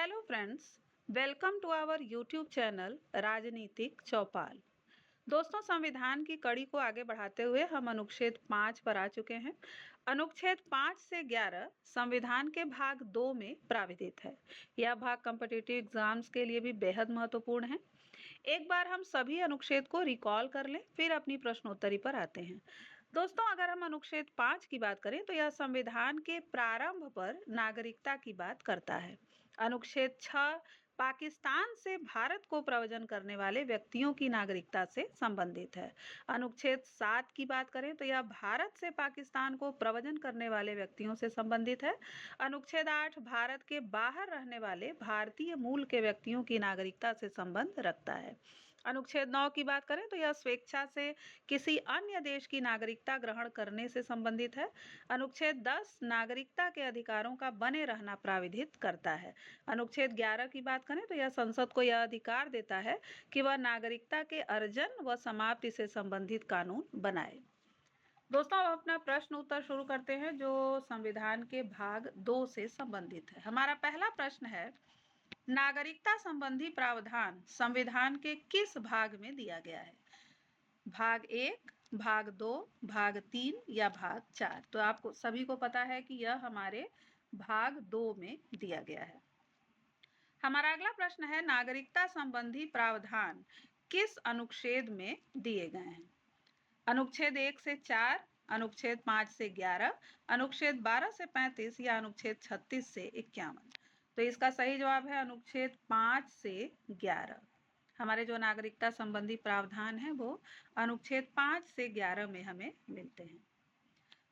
Hello friends, welcome to our YouTube channel राजनीतिक चौपाल। दोस्तों, संविधान की कड़ी को आगे बढ़ाते हुए हम अनुच्छेद 5 पर आ चुके हैं। अनुच्छेद 5 से 11 संविधान के भाग 2 में प्राविधित है। यह भाग कॉम्पिटिटिव एग्जाम्स के लिए भी बेहद महत्वपूर्ण है। एक बार हम सभी अनुच्छेद को रिकॉल कर लें, फिर अपनी प्रश्नोत्तरी पर आते हैं। दोस्तों, अगर हम अनुच्छेद 5 की बात करें तो यह संविधान के प्रारंभ पर नागरिकता की बात करता है। अनुच्छेद 6 पाकिस्तान से भारत को प्रव्रजन करने वाले व्यक्तियों की नागरिकता से संबंधित है। अनुच्छेद 7 की बात करें तो यह भारत से पाकिस्तान को प्रव्रजन करने वाले व्यक्तियों से संबंधित है। अनुच्छेद 8 भारत के बाहर रहने वाले भारतीय मूल के व्यक्तियों की नागरिकता से संबंध रखता है। अनुच्छेद 9 की बात करें तो यह स्वेच्छा से किसी अन्य देश की नागरिकता ग्रहण करने से संबंधित है। अनुच्छेद 10 नागरिकता के अधिकारों का बने रहना प्राविधित करता है। अनुच्छेद 11 की बात करें तो यह संसद को यह अधिकार देता है कि वह नागरिकता के अर्जन व समाप्ति से संबंधित कानून बनाए। दोस्तों, अब अपना प्रश्न उत्तर शुरू करते हैं जो संविधान के भाग 2 से संबंधित है। हमारा पहला प्रश्न है, नागरिकता संबंधी प्रावधान संविधान के किस भाग में दिया गया है? भाग 1, भाग 2, भाग 3 या भाग 4? तो आपको सभी को पता है कि यह हमारे भाग 2 में दिया गया है। हमारा अगला प्रश्न है, नागरिकता संबंधी प्रावधान किस अनुच्छेद में दिए गए हैं? अनुच्छेद 1 से 4, अनुच्छेद 5 से 11, अनुच्छेद 12 से 35 या अनुच्छेद 36 से 51? तो इसका सही जवाब है अनुच्छेद 5 से 11। हमारे जो नागरिकता संबंधी प्रावधान है वो अनुच्छेद 5 से 11 में हमें मिलते हैं।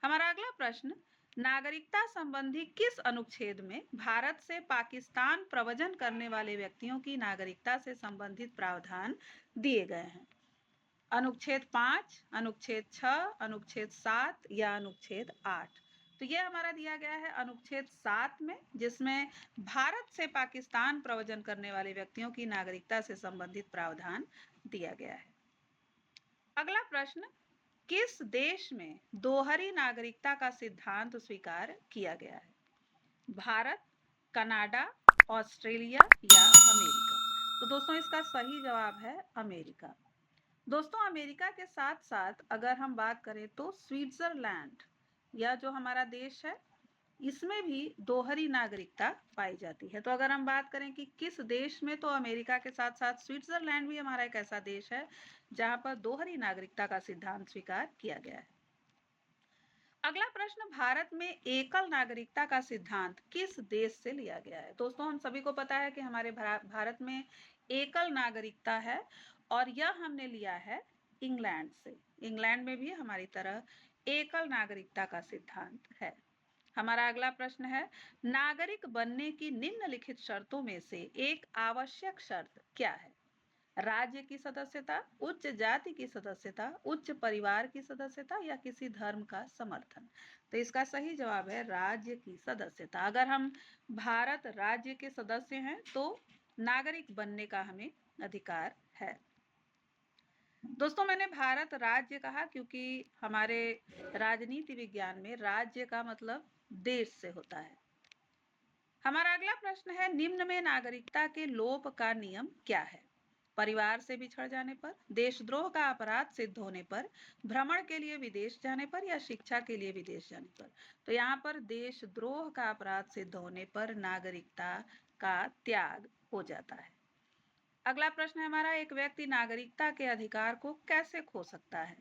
हमारा अगला प्रश्न, नागरिकता संबंधी किस अनुच्छेद में भारत से पाकिस्तान प्रव्रजन करने वाले व्यक्तियों की नागरिकता से संबंधित प्रावधान दिए गए हैं? अनुच्छेद 5, अनुच्छेद 6, अनुच्छेद 7 या अनुच्छेद 8? तो यह हमारा दिया गया है अनुच्छेद 7 में, जिसमें भारत से पाकिस्तान प्रव्रजन करने वाले व्यक्तियों की नागरिकता से संबंधित प्रावधान दिया गया है। अगला प्रश्न, किस देश में दोहरी नागरिकता का सिद्धांत स्वीकार किया गया है? भारत, कनाडा, ऑस्ट्रेलिया या अमेरिका? तो दोस्तों, इसका सही जवाब है अमेरिका। दोस्तों, अमेरिका के साथ साथ अगर हम बात करें तो स्विट्जरलैंड, यह जो हमारा देश है, इसमें भी दोहरी नागरिकता पाई जाती है। तो अगर हम बात करें कि किस देश में, तो अमेरिका के साथ साथ स्विट्जरलैंड भी हमारा एक ऐसा देश है जहां पर दोहरी नागरिकता का सिद्धांत स्वीकार किया गया है। अगला प्रश्न, भारत में एकल नागरिकता का सिद्धांत किस देश से लिया गया है? दोस्तों, हम सभी को पता है कि हमारे भारत में एकल नागरिकता है और यह हमने लिया है इंग्लैंड से। इंग्लैंड में भी हमारी तरह एकल नागरिकता का सिद्धांत है। हमारा अगला प्रश्न है, नागरिक बनने की निम्नलिखित शर्तों में से एक आवश्यक शर्त क्या है? राज्य की सदस्यता, उच्च जाति की सदस्यता, उच्च परिवार की सदस्यता या किसी धर्म का समर्थन? तो इसका सही जवाब है राज्य की सदस्यता। अगर हम भारत राज्य के सदस्य हैं तो नागरिक बनने का हमें अधिकार है। दोस्तों, मैंने भारत राज्य कहा क्योंकि हमारे राजनीति विज्ञान में राज्य का मतलब देश से होता है। हमारा अगला प्रश्न है, निम्न में नागरिकता के लोप का नियम क्या है? परिवार से बिछड़ जाने पर, देशद्रोह का अपराध सिद्ध होने पर, भ्रमण के लिए विदेश जाने पर या शिक्षा के लिए विदेश जाने पर? तो यहाँ पर देशद्रोह का अपराध सिद्ध होने पर नागरिकता का त्याग हो जाता है। अगला प्रश्न है हमारा, एक व्यक्ति नागरिकता के अधिकार को कैसे खो सकता है?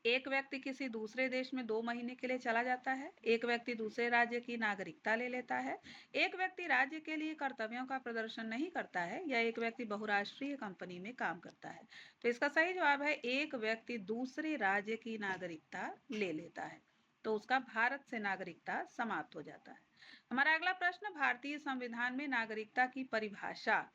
एक व्यक्ति किसी दूसरे देश में 2 महीने के लिए चला जाता है, एक व्यक्ति दूसरे राज्य की नागरिकता ले लेता है, एक व्यक्ति राज्य के लिए कर्तव्यों का प्रदर्शन नहीं करता है या एक व्यक्ति बहुराष्ट्रीय कंपनी में काम करता है? तो इसका सही जवाब है एक व्यक्ति दूसरे राज्य की नागरिकता ले लेता है, तो उसका भारत से नागरिकता समाप्त हो जाता है। हमारा अगला प्रश्न, भारतीय संविधान में नागरिकता की परिभाषा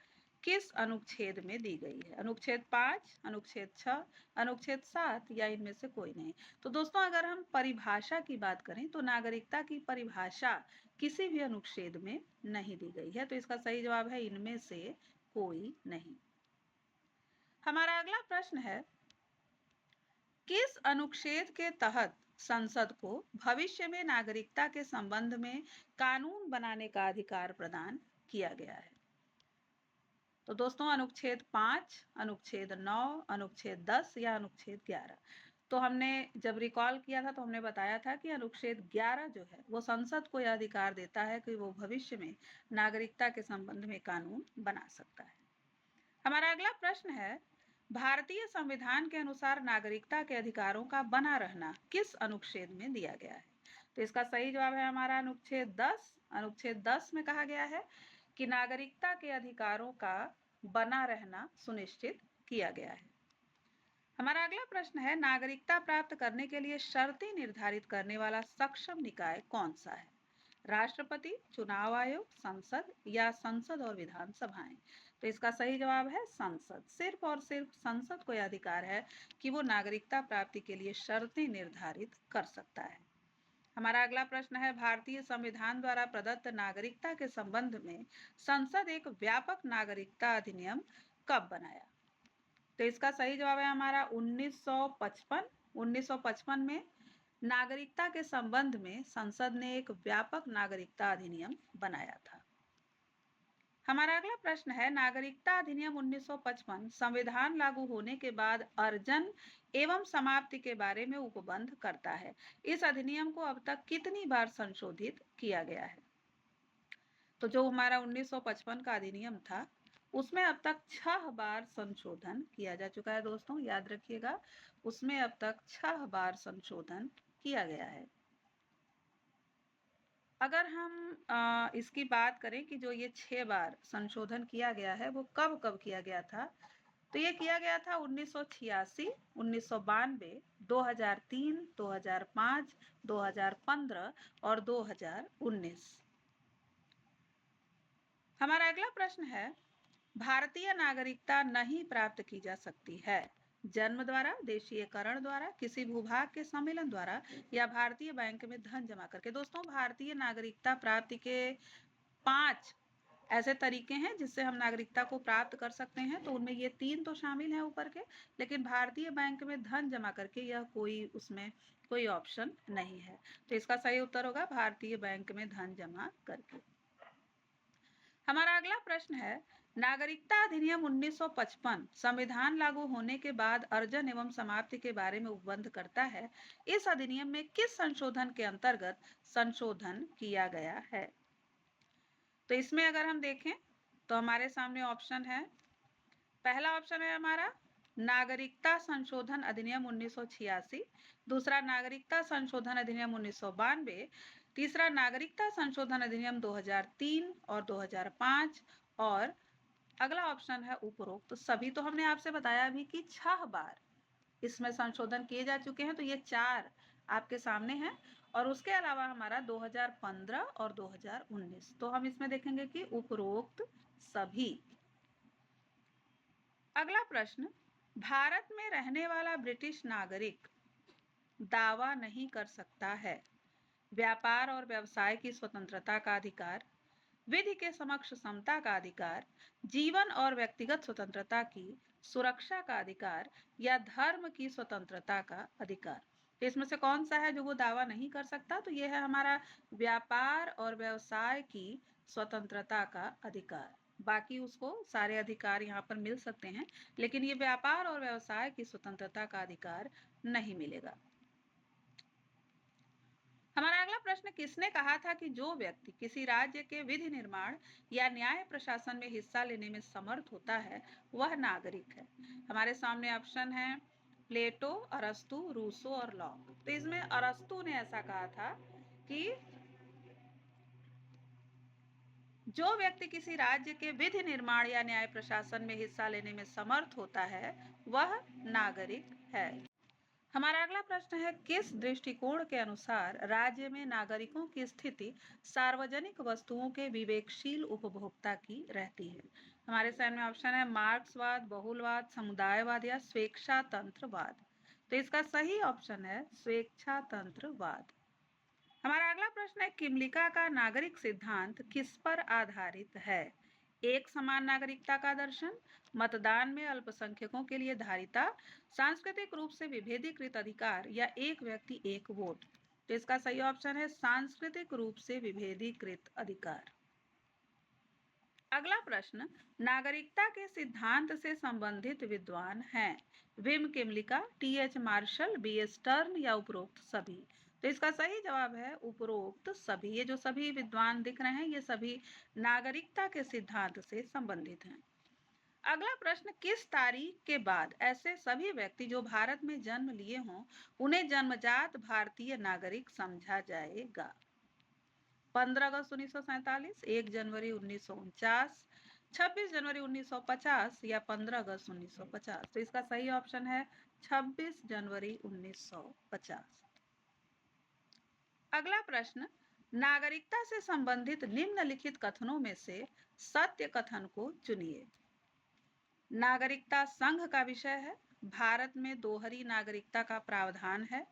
किस अनुच्छेद में दी गई है? अनुच्छेद 5, अनुच्छेद 6, अनुच्छेद 7 या इनमें से कोई नहीं? तो दोस्तों, अगर हम परिभाषा की बात करें तो नागरिकता की परिभाषा किसी भी अनुच्छेद में नहीं दी गई है, तो इसका सही जवाब है इनमें से कोई नहीं। हमारा अगला प्रश्न है, किस अनुच्छेद के तहत संसद को भविष्य में नागरिकता के संबंध में कानून बनाने का अधिकार प्रदान किया गया है? तो दोस्तों अनुच्छेद 5, अनुच्छेद 9, अनुच्छेद 10 या अनुच्छेद 11। तो हमने जब रिकॉल किया था तो हमने बताया था कि अनुच्छेद 11 जो है वो संसद को यह अधिकार देता है कि वो भविष्य में नागरिकता के संबंध में कानून बना सकता है। हमारा अगला प्रश्न है, भारतीय संविधान के अनुसार नागरिकता के अधिकारों का बना रहना किस अनुच्छेद में दिया गया है? तो इसका सही जवाब है हमारा अनुच्छेद 10। अनुच्छेद 10 में कहा गया है कि नागरिकता के अधिकारों का बना रहना सुनिश्चित किया गया है। हमारा अगला प्रश्न है, नागरिकता प्राप्त करने के लिए शर्तें निर्धारित करने वाला सक्षम निकाय कौन सा है? राष्ट्रपति, चुनाव आयोग, संसद या संसद और विधानसभाएं? तो इसका सही जवाब है संसद। सिर्फ और सिर्फ संसद को यह अधिकार है कि वो नागरिकता प्राप्ति के लिए शर्तें निर्धारित कर सकता है। हमारा अगला प्रश्न है, भारतीय संविधान द्वारा प्रदत्त नागरिकता के संबंध में संसद एक व्यापक नागरिकता अधिनियम कब बनाया? तो इसका सही जवाब है हमारा 1955। 1955 में नागरिकता के संबंध में संसद ने एक व्यापक नागरिकता अधिनियम बनाया था। हमारा अगला प्रश्न है, नागरिकता अधिनियम 1955 संविधान लागू होने के बाद अर्जन एवं समाप्ति के बारे में उपबंध करता है। इस अधिनियम को अब तक कितनी बार संशोधित किया गया है? तो जो हमारा 1955 का अधिनियम था उसमें अब तक 6 बार संशोधन किया जा चुका है। दोस्तों याद रखिएगा, उसमें अब तक 6 बार संशोधन किया गया है। अगर हम इसकी बात करें कि जो ये 6 बार संशोधन किया गया है वो कब कब किया गया था, तो ये किया गया था 1986, 1992, 2003, 2005, 2015 और 2019। हमारा अगला प्रश्न है, भारतीय नागरिकता नहीं प्राप्त की जा सकती है जन्म द्वारा, देशीयकरण द्वारा, किसी भूभाग के सम्मेलन द्वारा या भारतीय बैंक में धन जमा करके। दोस्तों भारतीय नागरिकता प्राप्ति के 5 ऐसे तरीके हैं जिससे हम नागरिकता को प्राप्त कर सकते हैं। तो उनमें ये 3 तो शामिल हैं ऊपर के, लेकिन भारतीय बैंक में धन जमा करके यह उसमें कोई ऑप्शन नहीं है। तो इसका सही उत्तर होगा भारतीय बैंक में धन जमा करके। हमारा अगला प्रश्न है, नागरिकता अधिनियम 1955 संविधान लागू होने के बाद अर्जन एवं समाप्ति के बारे में उपबंध करता है। इस अधिनियम में किस संशोधन के अंतर्गत संशोधन किया गया है? तो इसमें अगर हम देखें तो हमारे सामने ऑप्शन है, पहला ऑप्शन है हमारा नागरिकता संशोधन अधिनियम 1986, दूसरा नागरिकता संशोधन अधिनियम 1992, तीसरा नागरिकता संशोधन अधिनियम 2003 और 2005 और अगला ऑप्शन है उपरोक्त सभी। तो हमने आपसे बताया भी कि 6 बार इसमें संशोधन किए जा चुके हैं, तो ये 4 आपके सामने हैं और उसके अलावा हमारा 2015 और 2019। तो हम इसमें देखेंगे कि उपरोक्त सभी। अगला प्रश्न, भारत में रहने वाला ब्रिटिश नागरिक दावा नहीं कर सकता है व्यापार और व्यवसाय की स्वतंत्रता का अधिकार, विधि के समक्ष समता का अधिकार, जीवन और व्यक्तिगत स्वतंत्रता की सुरक्षा का अधिकार या धर्म की स्वतंत्रता का अधिकार। तो इसमें से कौन सा है जो वो दावा नहीं कर सकता? तो ये है हमारा व्यापार और व्यवसाय की स्वतंत्रता का अधिकार। बाकी उसको सारे अधिकार यहाँ पर मिल सकते हैं, लेकिन ये व्यापार और व्यवसाय की स्वतंत्रता का अधिकार नहीं मिलेगा। हमारा अगला प्रश्न, किसने कहा था कि जो व्यक्ति किसी राज्य के विधि निर्माण या न्याय प्रशासन में हिस्सा लेने में समर्थ होता है वह नागरिक है? हमारे सामने ऑप्शन है प्लेटो, अरस्तु, रूसो और लॉक। तो इसमें अरस्तु ने ऐसा कहा था कि जो व्यक्ति किसी राज्य के विधि निर्माण या न्याय प्रशासन में हिस्सा लेने में समर्थ होता है वह नागरिक है। हमारा अगला प्रश्न है, किस दृष्टिकोण के अनुसार राज्य में नागरिकों की स्थिति सार्वजनिक वस्तुओं के विवेकशील उपभोक्ता की रहती है? हमारे सामने ऑप्शन है मार्क्सवाद, बहुलवाद, समुदायवाद या स्वेच्छातंत्रवाद। तो इसका सही ऑप्शन है स्वेच्छातंत्रवाद। हमारा अगला प्रश्न है, किमलिका का नागरिक सिद्धांत किस पर आधारित है? एक समान नागरिकता का दर्शन, मतदान में अल्पसंख्यकों के लिए धारिता, सांस्कृतिक रूप से विभेदीकृत अधिकार या एक व्यक्ति एक वोट। तो इसका सही ऑप्शन है सांस्कृतिक रूप से विभेदीकृत अधिकार। अगला प्रश्न, नागरिकता के सिद्धांत से संबंधित विद्वान हैं? Will Kymlicka, T H. Marshall, B S. Turner या उपरोक्त सभी? तो इसका सही जवाब है उपरोक्त सभी। ये जो सभी विद्वान दिख रहे हैं ये सभी नागरिकता के सिद्धांत से संबंधित हैं। अगला प्रश्न, किस तारीख के बाद ऐसे सभी व्यक्ति जो भारत में जन्म लिए हों उन्हें जन्मजात भारतीय नागरिक समझा जाएगा? 15 अगस्त 1947, 1 जनवरी 1949, 26 जनवरी 1950 या 15 अगस्त 1950? तो इसका सही ऑप्शन है 26 जनवरी 1950। अगला प्रश्न, नागरिकता से संबंधित निम्नलिखित कथनों में से सत्य कथन को चुनिए। नागरिकता संघ का विषय है, भारत में दोहरी नागरिकता का प्रावधान है,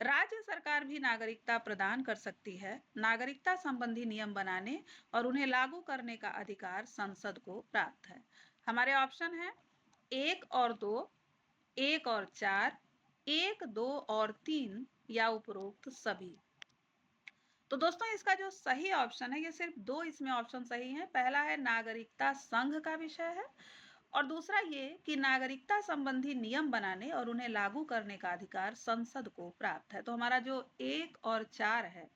राज्य सरकार भी नागरिकता प्रदान कर सकती है, नागरिकता संबंधी नियम बनाने और उन्हें लागू करने का अधिकार संसद को प्राप्त है। हमारे ऑप्शन है 1 और 2, 1 और 4, 1, 2 और 3 या उपरोक्त सभी? तो दोस्तों इसका जो सही ऑप्शन है, ये सिर्फ 2 इसमें ऑप्शन सही है। पहला है नागरिकता संघ का विषय है और दूसरा ये कि नागरिकता संबंधी नियम बनाने और उन्हें लागू करने का अधिकार संसद को प्राप्त है। तो हमारा जो 1 और 4 है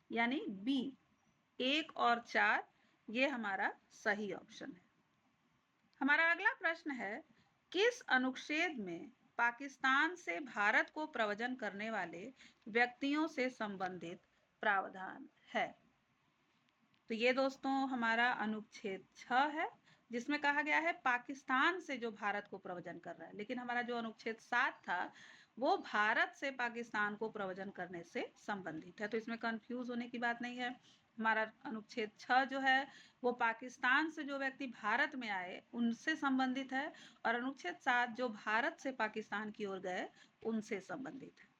यानी बी, 1 और 4 ये हमारा सही ऑप्शन है। हमारा अगला प्रश्न है, किस अनुच्छेद में पाकिस्तान से भारत को प्रव्रजन करने वाले व्यक्तियों से संबंधित प्रावधान है? तो ये दोस्तों हमारा अनुच्छेद 6 है जिसमें कहा गया है पाकिस्तान से जो भारत को प्रव्रजन कर रहा है, लेकिन हमारा जो अनुच्छेद 7 था वो भारत से पाकिस्तान को प्रव्रजन करने से संबंधित है। तो इसमें कंफ्यूज होने की बात नहीं है। हमारा अनुच्छेद 6 जो है वो पाकिस्तान से जो व्यक्ति भारत में आए उनसे संबंधित है और अनुच्छेद 7 जो भारत से पाकिस्तान की ओर गए उनसे संबंधित है।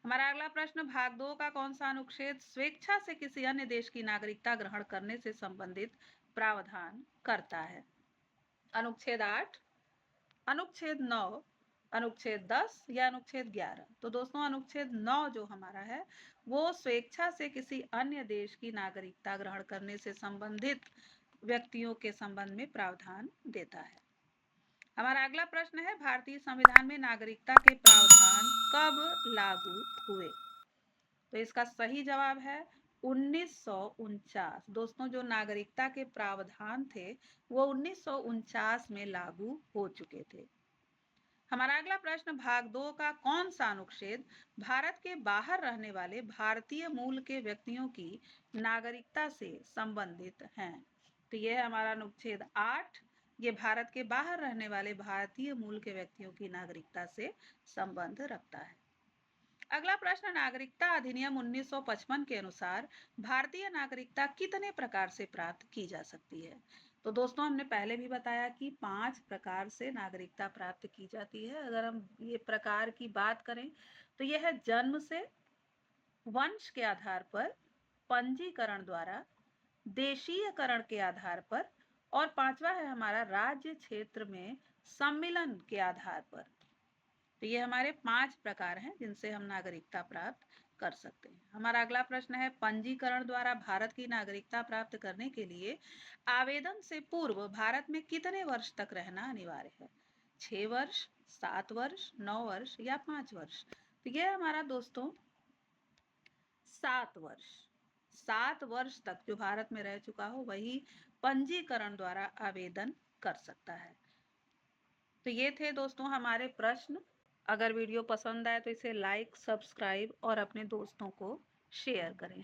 हमारा अगला प्रश्न, भाग 2 का कौन सा अनुच्छेद स्वेच्छा से किसी अन्य देश की नागरिकता ग्रहण करने से संबंधित प्रावधान करता है? अनुच्छेद 8, अनुच्छेद 9, अनुच्छेद 10 या अनुच्छेद 11? तो दोस्तों अनुच्छेद 9 जो हमारा है वो स्वेच्छा से किसी अन्य देश की नागरिकता ग्रहण करने से संबंधित व्यक्तियों के संबंध में प्रावधान देता है। हमारा अगला प्रश्न है, भारतीय संविधान में नागरिकता के प्रावधान कब लागू हुए? तो इसका सही जवाब है 1949। दोस्तों जो नागरिकता के प्रावधान थे वो 1949 में लागू हो चुके थे। हमारा अगला प्रश्न, भाग 2 का कौन सा अनुच्छेद भारत के बाहर रहने वाले भारतीय मूल के व्यक्तियों की नागरिकता से संबंधित है? तो यह हमारा अनुच्छेद 8, ये भारत के बाहर रहने वाले भारतीय मूल के व्यक्तियों की नागरिकता से संबंध रखता है। अगला प्रश्न, नागरिकता अधिनियम 1955 के अनुसार भारतीय नागरिकता कितने प्रकार से प्राप्त की जा सकती है? तो दोस्तों हमने पहले भी बताया कि 5 प्रकार से नागरिकता प्राप्त की जाती है। अगर हम ये प्रकार की बात करें तो यह है जन्म से, वंश के आधार पर, पंजीकरण द्वारा, देशीयकरण के आधार पर और पांचवा है हमारा राज्य क्षेत्र में सम्मिलन के आधार पर। तो ये हमारे 5 प्रकार हैं जिनसे हम नागरिकता प्राप्त कर सकते हैं। हमारा अगला प्रश्न है, पंजीकरण द्वारा भारत की नागरिकता प्राप्त करने के लिए आवेदन से पूर्व भारत में कितने वर्ष तक रहना अनिवार्य है? 6 वर्ष, 7 वर्ष, 9 वर्ष या 5 वर्ष? तो ये हमारा दोस्तों 7 वर्ष। 7 वर्ष तक जो भारत में रह चुका हो वही पंजीकरण द्वारा आवेदन कर सकता है। तो ये थे दोस्तों हमारे प्रश्न। अगर वीडियो पसंद आए तो इसे लाइक, सब्सक्राइब और अपने दोस्तों को शेयर करें।